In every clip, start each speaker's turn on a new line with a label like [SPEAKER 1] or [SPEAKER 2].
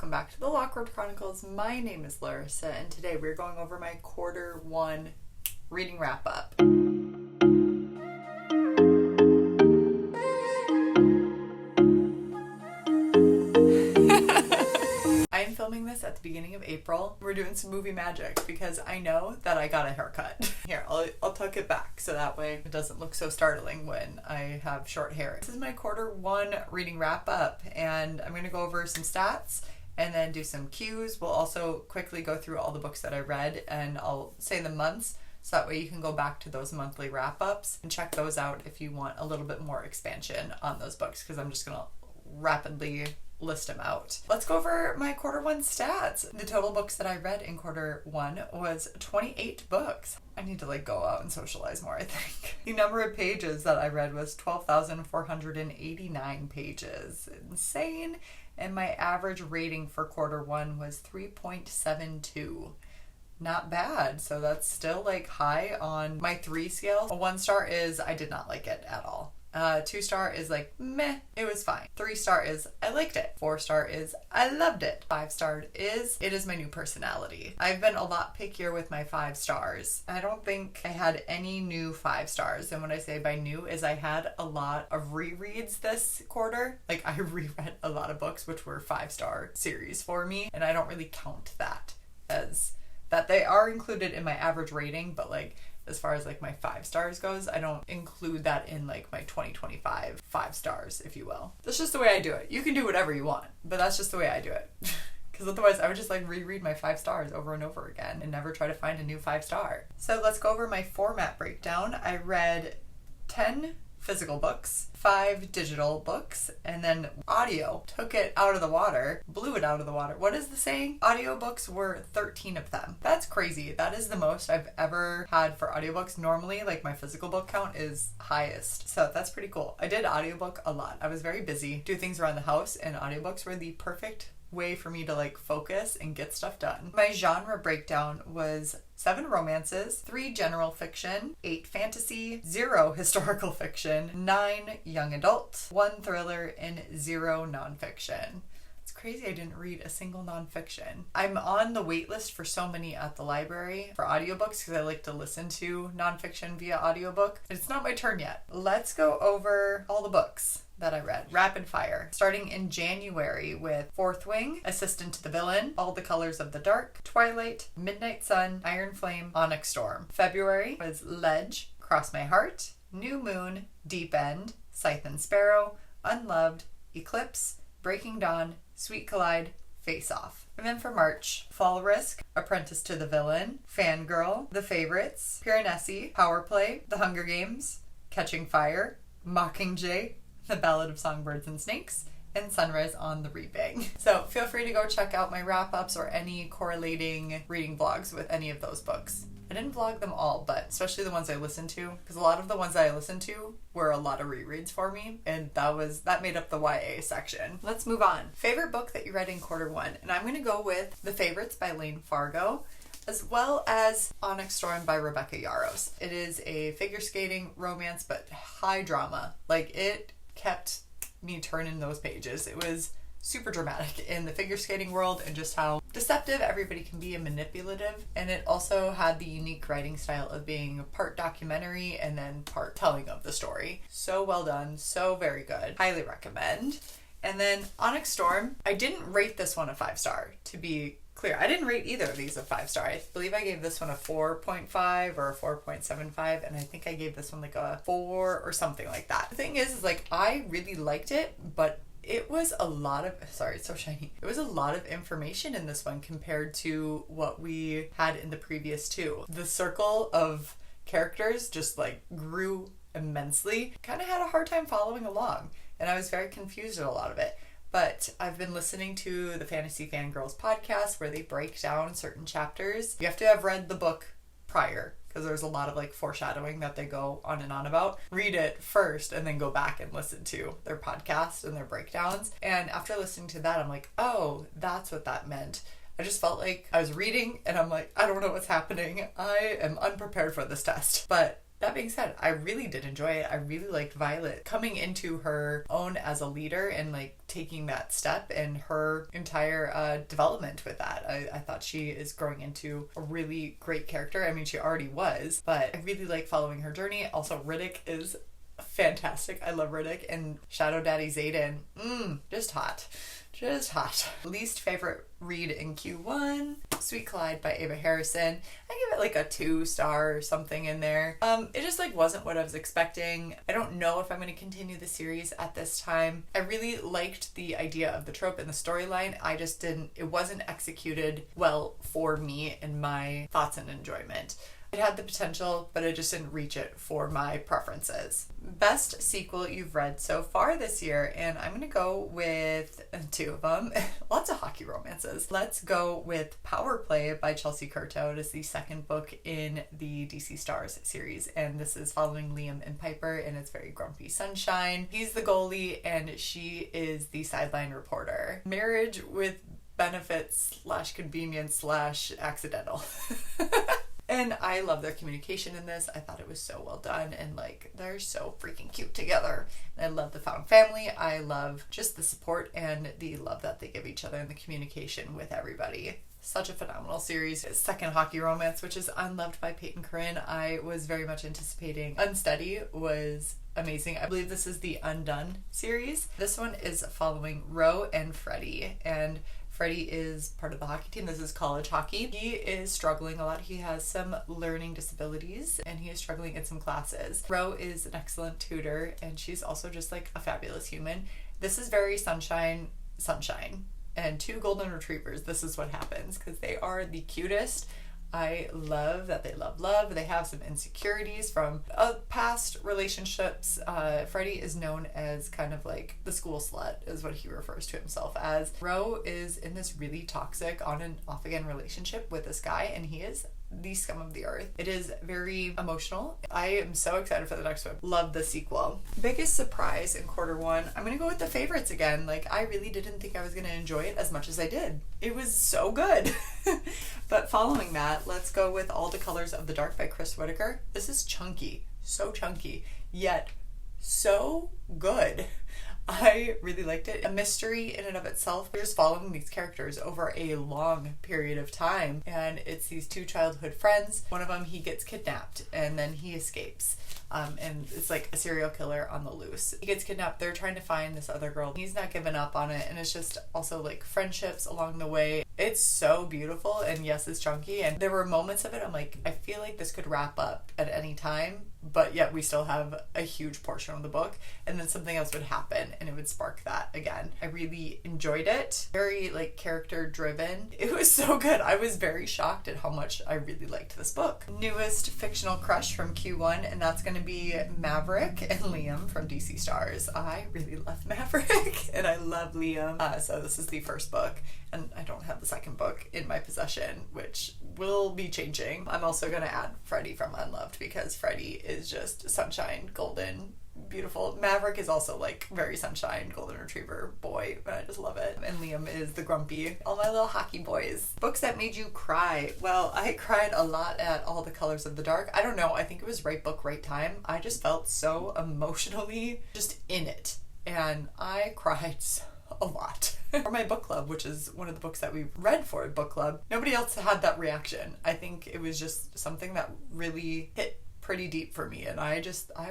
[SPEAKER 1] welcome back to the Lockwood Chronicles. My name is Larissa, and today we're going over my Q1 reading wrap-up. I'm filming this at the beginning of April. We're doing some movie magic because I know that I got a haircut. Here, I'll tuck it back so that way it doesn't look so startling when I have short hair. This is my Q1 reading wrap up, and I'm going to go over some stats and then do some cues. We'll also quickly go through all the books that I read, and I'll say the months so that way you can go back to those monthly wrap ups and check those out if you want a little bit more expansion on those books, because I'm just going to rapidly list them out. Let's go over my Q1 stats. The total books that I read in Q1 was 28 books. I need to go out and socialize more, I think. The number of pages that I read was 12,489 pages. Insane. And my average rating for Q1 was 3.72. Not bad. So that's still high on my 3 scale. A 1 star is I did not like it at all. 2 star is meh, it was fine. 3 star is I liked it. 4 star is I loved it. 5 star is it is my new personality. I've been a lot pickier with my 5 stars. I don't think I had any new 5 stars. And what I say by new is I had a lot of rereads this quarter. I reread a lot of books which were 5-star series for me, and I don't really count that as that. They are included in my average rating, but as far as my 5 stars goes, I don't include that in my 2025 5 stars, if you will. That's just the way I do it. You can do whatever you want, but that's just the way I do it. Because otherwise I would just reread my 5 stars over and over again and never try to find a new 5 star. So let's go over my format breakdown. I read 10 physical books, 5 digital books, and then audio. Took it out of the water, blew it out of the water. What is the saying? Audiobooks were 13 of them. That's crazy. That is the most I've ever had for audiobooks. Normally, my physical book count is highest. So that's pretty cool. I did audiobook a lot. I was very busy, do things around the house, and audiobooks were the perfect way for me to focus and get stuff done. My genre breakdown was 7 romances, 3 general fiction, 8 fantasy, 0 historical fiction, 9 young adult, 1 thriller, and 0 nonfiction. It's crazy I didn't read a single nonfiction. I'm on the wait list for so many at the library for audiobooks because I like to listen to nonfiction via audiobook. It's not my turn yet. Let's go over all the books that I read. Rapid fire. Starting in January with Fourth Wing, Assistant to the Villain, All the Colors of the Dark, Twilight, Midnight Sun, Iron Flame, Onyx Storm. February was Ledge, Cross My Heart, New Moon, Deep End, Scythe and Sparrow, Unloved, Eclipse, Breaking Dawn, Sweet Collide, Face Off. And then for March, Fall Risk, Apprentice to the Villain, Fangirl, The Favorites, Piranesi, Power Play, The Hunger Games, Catching Fire, Mockingjay, The Ballad of Songbirds and Snakes, and Sunrise on the Rebang. So feel free to go check out my wrap-ups or any correlating reading vlogs with any of those books. I didn't vlog them all, but especially the ones I listened to, because a lot of the ones that I listened to were a lot of rereads for me, and that made up the YA section. Let's move on. Favorite book that you read in Q1, and I'm going to go with The Favorites by Lane Fargo, as well as Onyx Storm by Rebecca Yarros. It is a figure skating romance, but high drama. It kept me turning those pages. It was super dramatic in the figure skating world and just how deceptive everybody can be and manipulative. And it also had the unique writing style of being part documentary and then part telling of the story. So well done, so very good. Highly recommend. And then Onyx Storm, I didn't rate this one a 5 star, to be clear. I didn't rate either of these a 5 star. I believe I gave this one a 4.5 or a 4.75, and I think I gave this one a 4 or something like that. The thing is I really liked it, but it was a lot of, sorry, it's so shiny. It was a lot of information in this one compared to what we had in the previous 2. The circle of characters just grew immensely. Kind of had a hard time following along, and I was very confused at a lot of it. But I've been listening to the Fantasy Fangirls podcast where they break down certain chapters. You have to have read the book prior, because there's a lot of foreshadowing that they go on and on about. Read it first and then go back and listen to their podcast and their breakdowns. And after listening to that, I'm oh, that's what that meant. I just felt I was reading and I'm I don't know what's happening. I am unprepared for this test. But That being said, I really did enjoy it. I really liked Violet coming into her own as a leader and like taking that step and her entire development with that. I thought she is growing into a really great character. I mean, she already was, but I really like following her journey. Also, Riddick is fantastic. I love Riddick, and Shadow Daddy Zayden, just hot. Just hot. Least favorite read in Q1, Sweet Clyde by Ava Harrison. I give it like a 2-star or something in there. It just like wasn't what I was expecting. I don't know if I'm going to continue the series at this time. I really liked the idea of the trope and the storyline. I just didn't, it wasn't executed well for me and my thoughts and enjoyment. It had the potential, but I just didn't reach it for my preferences. Best sequel you've read so far this year, and I'm gonna go with 2 of them. Lots of hockey romances. Let's go with Power Play by Chelsea Curto. It is the 2nd book in the DC Stars series, and this is following Liam and Piper, and it's very grumpy sunshine. He's the goalie, and she is the sideline reporter. Marriage with benefits / convenience / accidental. And I love their communication in this. I thought it was so well done, and like they're so freaking cute together. And I love the found family. I love just the support and the love that they give each other and the communication with everybody. Such a phenomenal series. 2nd hockey romance, which is Unloved by Peyton Corinne. I was very much anticipating. Unsteady was amazing. I believe this is the Undone series. This one is following Ro and Freddie, and Freddie is part of the hockey team. This is college hockey. He is struggling a lot. He has some learning disabilities and he is struggling in some classes. Ro is an excellent tutor, and she's also just like a fabulous human. This is very sunshine, and 2 golden retrievers. This is what happens because they are the cutest. I love that they love. They have some insecurities from past relationships. Freddie is known as kind of like the school slut, is what he refers to himself as. Ro is in this really toxic on and off again relationship with this guy, and he is the scum of the earth. It is very emotional. I am so excited for the next one. Love the sequel. Biggest surprise in Q1, I'm gonna go with the favorites again. Like, I really didn't think I was gonna enjoy it as much as I did. It was so good. But following that, let's go with All the Colors of the Dark by Chris Whitaker. This is chunky, so chunky, yet so good. I really liked it. A mystery in and of itself. We're just following these characters over a long period of time, and it's these 2 childhood friends. One of them, he gets kidnapped and then he escapes. And it's like a serial killer on the loose. He gets kidnapped. They're trying to find this other girl. He's not giving up on it, and it's just also like friendships along the way. It's so beautiful, and yes, it's chunky, and there were moments of it I'm like, I feel like this could wrap up at any time, but yet we still have a huge portion of the book, and then something else would happen and it would spark that again. I really enjoyed it. Very like character driven. It was so good. I was very shocked at how much I really liked this book. Newest fictional crush from Q1, and that's going to be Maverick and Liam from DC Stars. I really love Maverick and I love Liam. So this is the 1st book, and I don't have the 2nd book in my possession, which will be changing. I'm also going to add Freddie from Unloved because Freddie is just sunshine, golden, beautiful. Maverick is also like very sunshine, golden retriever boy, but I just love it. And Liam is the grumpy, all my little hockey boys. Books that made you cry. Well, I cried a lot at All the Colors of the Dark. I don't know, I think it was right book, right time. I just felt so emotionally just in it, and I cried a lot. For my book club, which is one of the books that we read for a book club, nobody else had that reaction. I think it was just something that really hit pretty deep for me, and I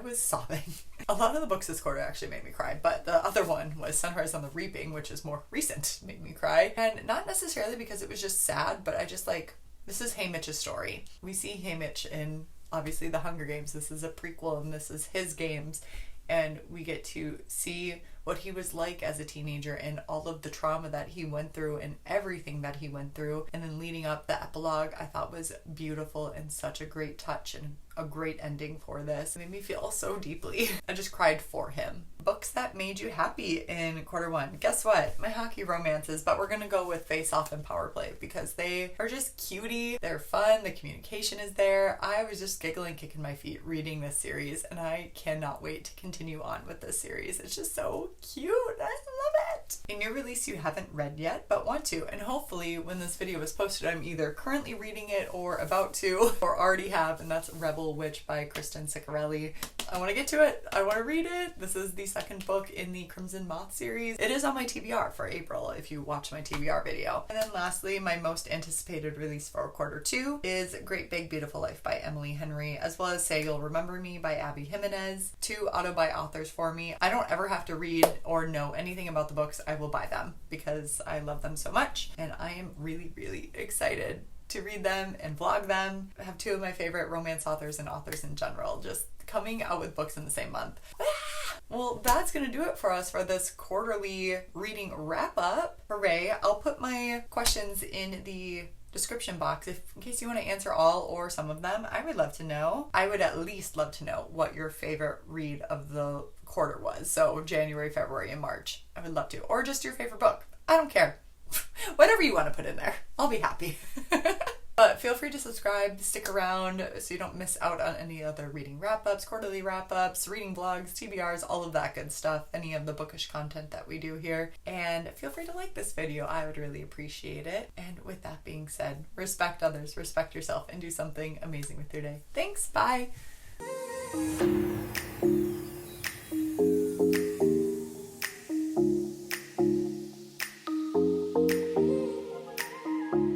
[SPEAKER 1] was sobbing. A lot of the books this quarter actually made me cry, but the other one was Sunrise on the Reaping, which is more recent, made me cry. And not necessarily because it was just sad, but I just like, this is Haymitch's story. We see Haymitch in obviously the Hunger Games. This is a prequel, and this is his games, and we get to see what he was like as a teenager and all of the trauma that he went through and everything that he went through. And then leading up, the epilogue I thought was beautiful and such a great touch and a great ending for this. It made me feel so deeply. I just cried for him. Books that made you happy in Q1. Guess what? My hockey romances, but we're gonna go with Face Off and Power Play because they are just cutie. They're fun. The communication is there. I was just giggling, kicking my feet reading this series, and I cannot wait to continue on with this series. It's just so cute. I love it. it. A new release you haven't read yet but want to, and hopefully when this video is posted I'm either currently reading it or about to or already have, and that's Rebel Witch by Kristen Ciccarelli. I want to get to it. I want to read it. This is the second book in the Crimson Moth series. It is on my TBR for April if you watch my TBR video. And then lastly, my most anticipated release for quarter 2 is Great Big Beautiful Life by Emily Henry, as well as Say You'll Remember Me by Abby Jimenez, 2 auto-buy authors for me. I don't ever have to read or know anything about the books. I will buy them because I love them so much, and I am really, really excited to read them and vlog them. I have 2 of my favorite romance authors and authors in general just coming out with books in the same month. Well, that's gonna do it for us for this quarterly reading wrap up. Hooray! I'll put my questions in the description box in case you want to answer all or some of them. I would love to know. I would at least love to know what your favorite read of the quarter was. So January, February, and March. I would love to. Or just your favorite book. I don't care. Whatever you want to put in there. I'll be happy. But feel free to subscribe, stick around so you don't miss out on any other reading wrap-ups, quarterly wrap-ups, reading vlogs, TBRs, all of that good stuff, any of the bookish content that we do here. And feel free to like this video. I would really appreciate it. And with that being said, respect others, respect yourself, and do something amazing with your day. Thanks, bye!